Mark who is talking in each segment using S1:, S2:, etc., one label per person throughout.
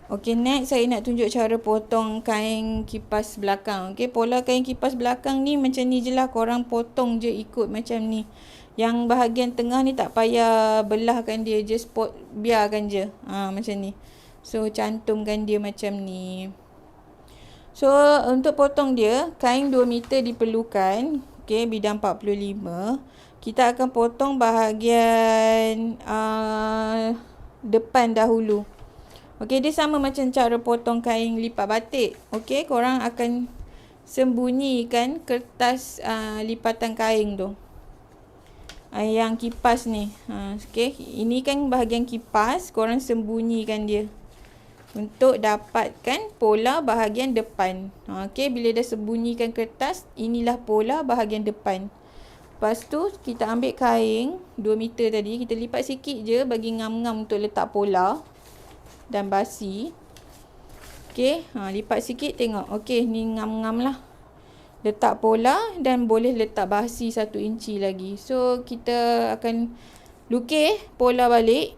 S1: Okey, next saya nak tunjuk cara potong kain kipas belakang. Okey, pola kain kipas belakang ni macam ni je lah. Korang potong je ikut macam ni. Yang bahagian tengah ni tak payah belahkan dia. Just biarkan je. Macam ni. So, cantumkan dia macam ni. So, untuk potong dia, kain 2 meter diperlukan. Okey, bidang 45. Kita akan potong bahagian depan dahulu. Okey, dia sama macam cara potong kain lipat batik. Okey, korang akan sembunyikan kertas lipatan kain tu. Yang kipas ni. Okey, ini kan bahagian kipas, korang sembunyikan dia. Untuk dapatkan pola bahagian depan. Okey, bila dah sembunyikan kertas, inilah pola bahagian depan. Lepas tu, kita ambil kain 2 meter tadi. Kita lipat sikit je bagi ngam-ngam untuk letak pola. Dan basi. Okey, lipat sikit tengok. Okey, ni ngam-ngam lah. Letak pola dan boleh letak basi 1 inci lagi. So, kita akan lukis pola balik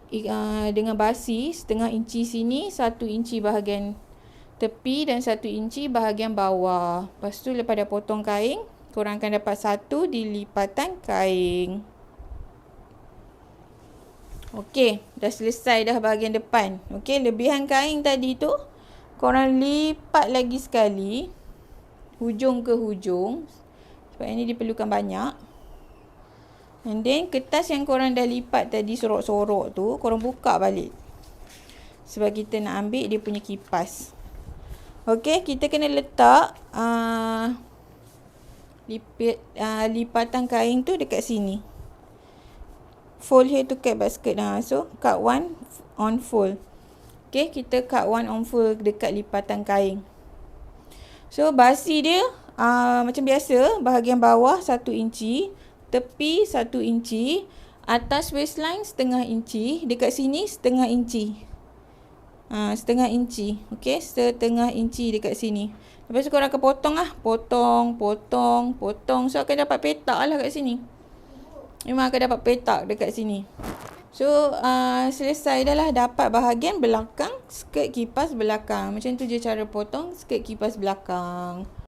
S1: dengan basi setengah inci sini, 1 inci bahagian tepi dan 1 inci bahagian bawah. Lepas tu, lepas dah potong kain, korang akan dapat 1 di lipatan kain. Okey, dah selesai dah bahagian depan. Okey, lebihan kain tadi tu, korang lipat lagi sekali. Hujung ke hujung. Sebab ini diperlukan banyak. And then, kertas yang korang dah lipat tadi sorok-sorok tu, korang buka balik. Sebab kita nak ambil dia punya kipas. Okey, kita kena letak lipatan kain tu dekat sini. Fold here to cut basket. So, cut 1 on fold. Okay, kita cut 1 on fold dekat lipatan kain. So, basi dia macam biasa. Bahagian bawah 1 inci. Tepi 1 inci. Atas waistline setengah inci. Dekat sini setengah inci. Setengah inci. Okay, setengah inci dekat sini. Lepas tu korang akan potong lah. Potong. So, akan dapat petak lah kat sini. Memang akan dapat petak dekat sini. So, selesai dah lah dapat bahagian belakang skirt kipas belakang. Macam tu je cara potong skirt kipas belakang.